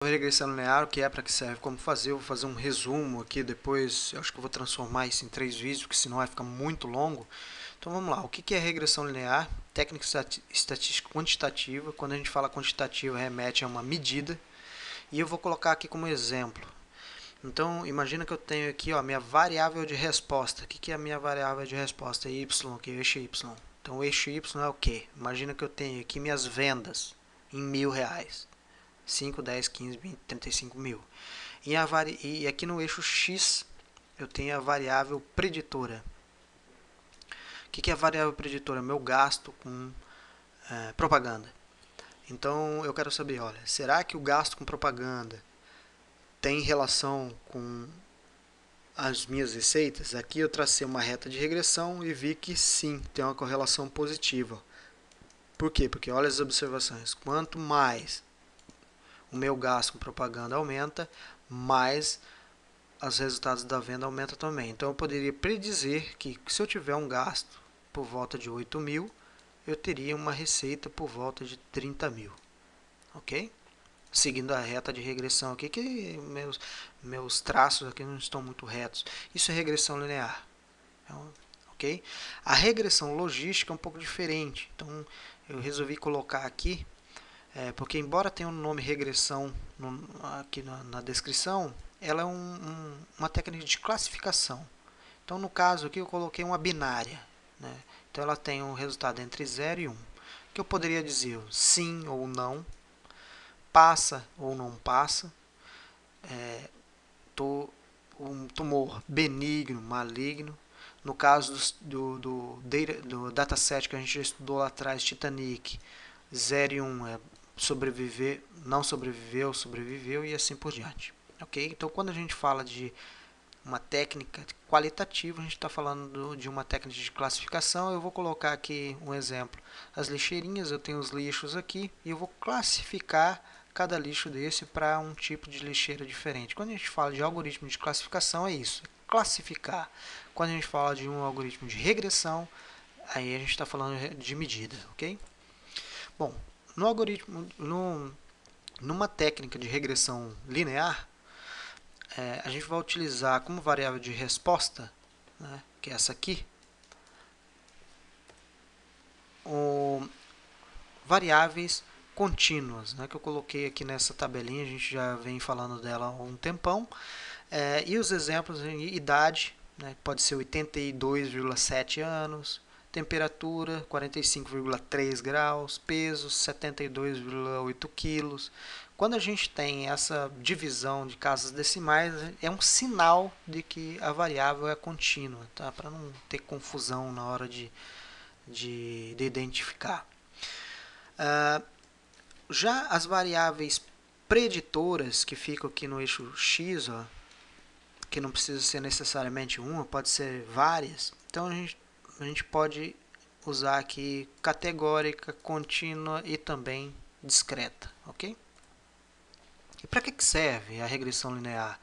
Regressão linear, o que é, para que serve, como fazer, eu vou fazer um resumo aqui depois, eu acho que eu vou transformar isso em 3 vídeos, porque senão vai ficar muito longo. Então vamos lá, o que é regressão linear? Técnica estatística quantitativa. Quando a gente fala quantitativa, remete a uma medida, e eu vou colocar aqui como exemplo. Então imagina que eu tenho aqui a minha variável de resposta. O que é a minha variável de resposta? Y, que é o eixo Y. Então o eixo Y é o que? Imagina que eu tenho aqui minhas vendas em R$ 1.000. 5, 10, 15, 20, 35 mil. E aqui no eixo X eu tenho a variável preditora. O que é a variável preditora? Meu gasto com propaganda. Então eu quero saber, olha, será que o gasto com propaganda tem relação com as minhas receitas? Aqui eu tracei uma reta de regressão e vi que sim, tem uma correlação positiva. Por quê? Porque olha as observações. Quanto mais o meu gasto com propaganda aumenta, mais os resultados da venda aumentam também. Então eu poderia predizer que se eu tiver um gasto por volta de 8 mil, eu teria uma receita por volta de 30 mil. Ok? Seguindo a reta de regressão aqui, que meus traços aqui não estão muito retos. Isso é regressão linear. Então, ok? A regressão logística é um pouco diferente. Então eu resolvi colocar aqui, porque embora tenha o nome regressão aqui na descrição, ela é uma técnica de classificação. Então, no caso aqui, eu coloquei uma binária. Né? Então, ela tem um resultado entre 0 e 1. Que eu poderia dizer sim ou não, passa ou não passa, um tumor benigno, maligno. No caso do dataset que a gente já estudou lá atrás, Titanic, 0 e 1 é sobreviver, não sobreviveu, sobreviveu e assim por diante. Ok? Então, quando a gente fala de uma técnica qualitativa, a gente está falando de uma técnica de classificação. Eu vou colocar aqui um exemplo. As lixeirinhas, eu tenho os lixos aqui e eu vou classificar cada lixo desse para um tipo de lixeira diferente. Quando a gente fala de algoritmo de classificação, é isso, classificar. Quando a gente fala de um algoritmo de regressão, aí a gente está falando de medida, ok? Bom, no algoritmo, numa técnica de regressão linear, a gente vai utilizar como variável de resposta, né, que é essa aqui, variáveis contínuas, né, que eu coloquei aqui nessa tabelinha, a gente já vem falando dela há um tempão. E os exemplos em idade, né, pode ser 82,7 anos, temperatura 45,3 graus, peso 72,8 quilos. Quando a gente tem essa divisão de casas decimais, é um sinal de que a variável é contínua, tá? Para não ter confusão na hora de identificar. Já as variáveis preditoras, que ficam aqui no eixo X, ó, que não precisa ser necessariamente uma, pode ser várias. Então a gente pode usar aqui categórica, contínua e também discreta, ok? E para que serve a regressão linear?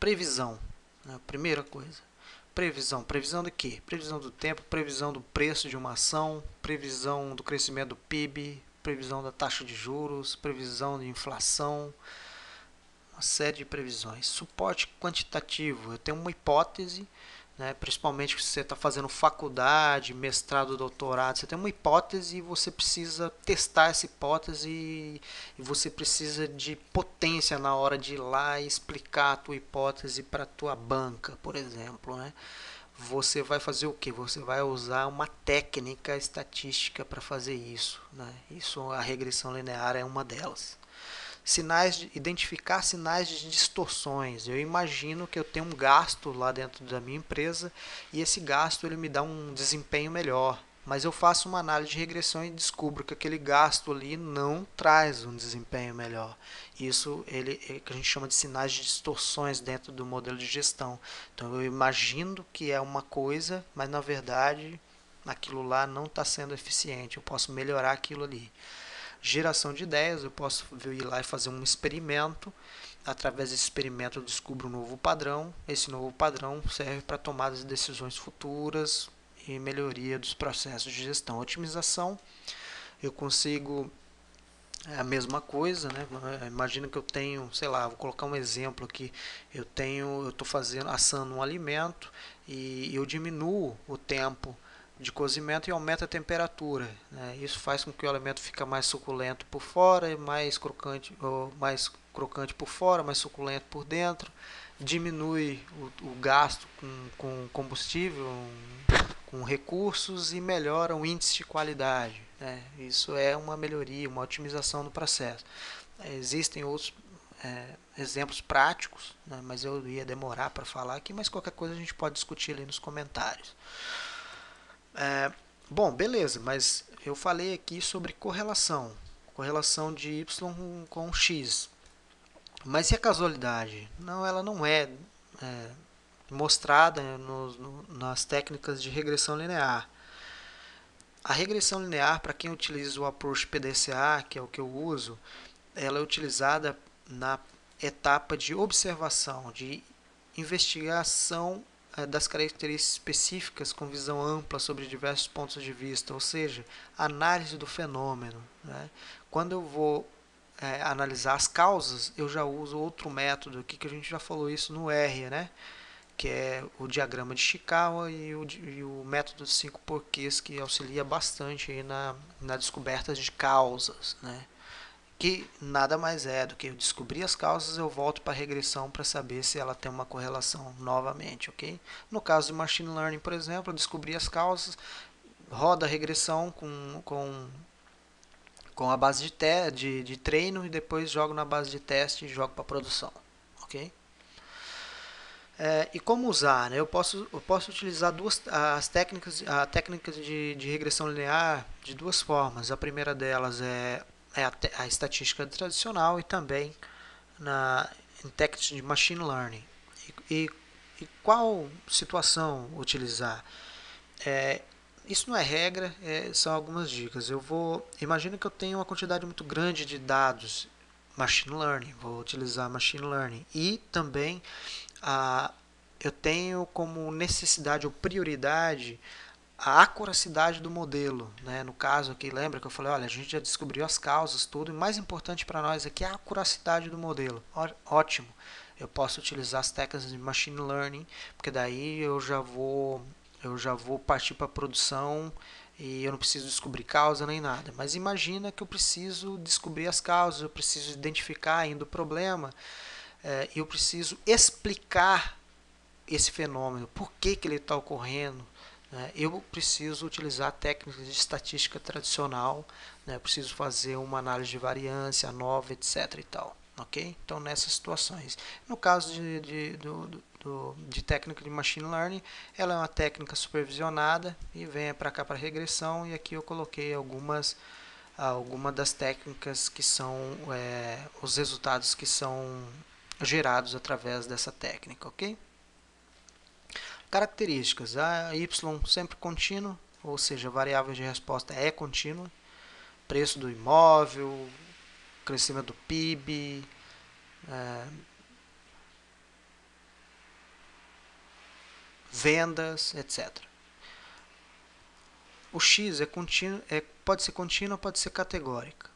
Previsão, né? Primeira coisa. Previsão do quê? Previsão do tempo, previsão do preço de uma ação, previsão do crescimento do PIB, previsão da taxa de juros, previsão de inflação, uma série de previsões. Suporte quantitativo, eu tenho uma hipótese, né, principalmente se você está fazendo faculdade, mestrado, doutorado, você tem uma hipótese e você precisa testar essa hipótese e você precisa de potência na hora de ir lá e explicar a tua hipótese para a tua banca, por exemplo, né? Você vai fazer o que? Você vai usar uma técnica estatística para fazer isso, né? Isso, a regressão linear é uma delas. Identificar sinais de distorções. Eu imagino que eu tenho um gasto lá dentro da minha empresa e esse gasto ele me dá um desempenho melhor. Mas eu faço uma análise de regressão e descubro que aquele gasto ali não traz um desempenho melhor. Isso é que a gente chama de sinais de distorções dentro do modelo de gestão. Então eu imagino que é uma coisa, mas na verdade aquilo lá não está sendo eficiente. Eu posso melhorar aquilo ali. Geração de ideias, eu posso ir lá e fazer um experimento. Através desse experimento eu descubro um novo padrão. Esse novo padrão serve para tomar de decisões futuras e melhoria dos processos de gestão. Otimização, eu consigo é a mesma coisa, né? Imagina que eu tenho, sei lá, vou colocar um exemplo aqui. Eu estou fazendo, assando um alimento e eu diminuo o tempo de cozimento e aumento a temperatura, né? Isso faz com que o alimento fique mais suculento por fora e mais crocante por fora, mais suculento por dentro. Diminui o gasto com combustível, com recursos e melhora o índice de qualidade, né? Isso é uma melhoria, uma otimização do processo. Existem outros exemplos práticos, né? Mas eu ia demorar para falar aqui, mas qualquer coisa a gente pode discutir ali nos comentários. Bom, beleza, mas eu falei aqui sobre correlação de y com x. Mas e a casualidade? Não, ela não é mostrada nas técnicas de regressão linear. A regressão linear, para quem utiliza o approach PDCA, que é o que eu uso, ela é utilizada na etapa de observação, de investigação das características específicas com visão ampla sobre diversos pontos de vista, ou seja, análise do fenômeno, né? Quando eu vou analisar as causas, eu já uso outro método aqui que a gente já falou isso no R, né? Que é o diagrama de Chikawa e o método de 5 porquês, que auxilia bastante aí na descoberta de causas, né? Que nada mais é do que eu descobrir as causas, eu volto para a regressão para saber se ela tem uma correlação novamente, ok? No caso de Machine Learning, por exemplo, eu descobri as causas, roda a regressão com a base de treino e depois jogo na base de teste e jogo para produção, ok? E como usar? Né? Eu posso utilizar a técnica de regressão linear de duas formas. A primeira delas é a estatística tradicional e também em técnicas de machine learning. E, e qual situação utilizar? É, isso não é regra, são algumas dicas. Imagina que eu tenho uma quantidade muito grande de dados machine learning, vou utilizar machine learning e também a, eu tenho como necessidade ou prioridade a acuracidade do modelo, né? No caso aqui, lembra que eu falei, olha, a gente já descobriu as causas, tudo, e mais importante para nós aqui é a acuracidade do modelo. Ótimo, eu posso utilizar as técnicas de machine learning, porque daí eu já vou partir para a produção e eu não preciso descobrir causa nem nada. Mas imagina que eu preciso descobrir as causas, eu preciso identificar ainda o problema, e eu preciso explicar esse fenômeno, por que ele está ocorrendo. Né? Eu preciso utilizar técnicas de estatística tradicional, né? Eu preciso fazer uma análise de variância nova, etc. e tal. Ok? Então, nessas situações. No caso de técnica de machine learning, ela é uma técnica supervisionada e vem para cá para regressão, e aqui eu coloquei algumas das técnicas que são os resultados que são gerados através dessa técnica, ok? Características: a y sempre contínuo, ou seja, a variável de resposta é contínua, preço do imóvel, crescimento do PIB, vendas, etc. O x pode ser contínua, pode ser categórica.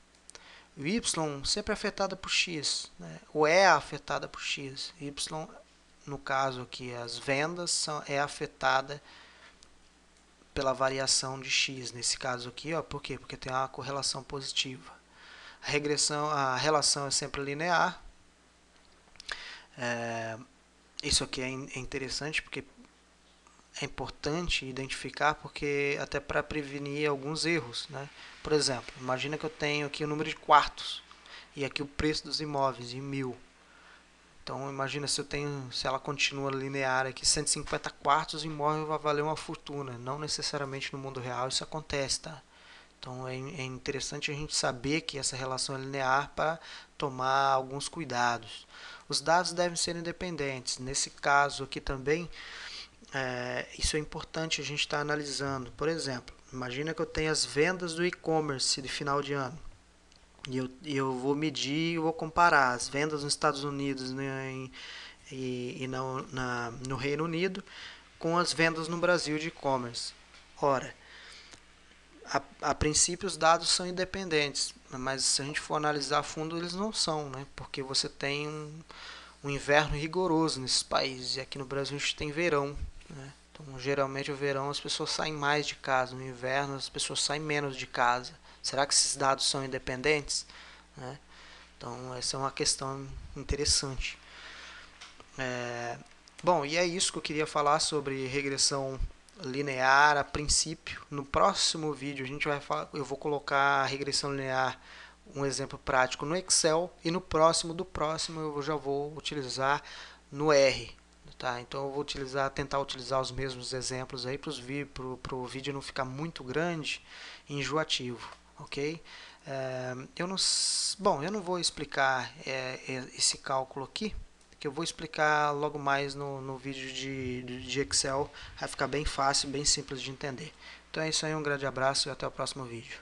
O y sempre é afetada por x, né? Ou é afetada por x. Y, no caso aqui, as vendas é afetada pela variação de x. Nesse caso aqui, ó, por quê? Porque tem uma correlação positiva. A relação é sempre linear. Isso aqui é interessante porque é importante identificar, porque até para prevenir alguns erros, né? Por exemplo, imagina que eu tenho aqui o número de quartos e aqui o preço dos imóveis em 1000. Então imagina se ela continua linear aqui, 150 quartos, o imóvel vai valer uma fortuna. Não necessariamente no mundo real isso acontece, tá? Então é interessante a gente saber que essa relação é linear para tomar alguns cuidados. Os dados devem ser independentes. Nesse caso aqui também, isso é importante a gente estar analisando. Por exemplo, imagina que eu tenho as vendas do e-commerce de final de ano. E eu vou medir e vou comparar as vendas nos Estados Unidos, né, e no Reino Unido com as vendas no Brasil de e-commerce. Ora, a princípio os dados são independentes. mas se a gente for analisar a fundo, eles não são, né? Porque você tem um inverno rigoroso nesses países, e aqui no Brasil a gente tem verão, né? Então, geralmente, o verão as pessoas saem mais de casa, no inverno as pessoas saem menos de casa. Será que esses dados são independentes? Né? Então, essa é uma questão interessante. Bom, e é isso que eu queria falar sobre regressão linear a princípio. No próximo vídeo a gente vai falar, eu vou colocar a regressão linear, um exemplo prático no Excel, e no próximo do próximo eu já vou utilizar no R. Tá? Então eu vou tentar utilizar os mesmos exemplos aí para o vídeo não ficar muito grande e enjoativo, ok? Eu não vou explicar esse cálculo aqui, que eu vou explicar logo mais no vídeo de Excel. Vai ficar bem fácil, bem simples de entender. Então é isso aí, um grande abraço e até o próximo vídeo.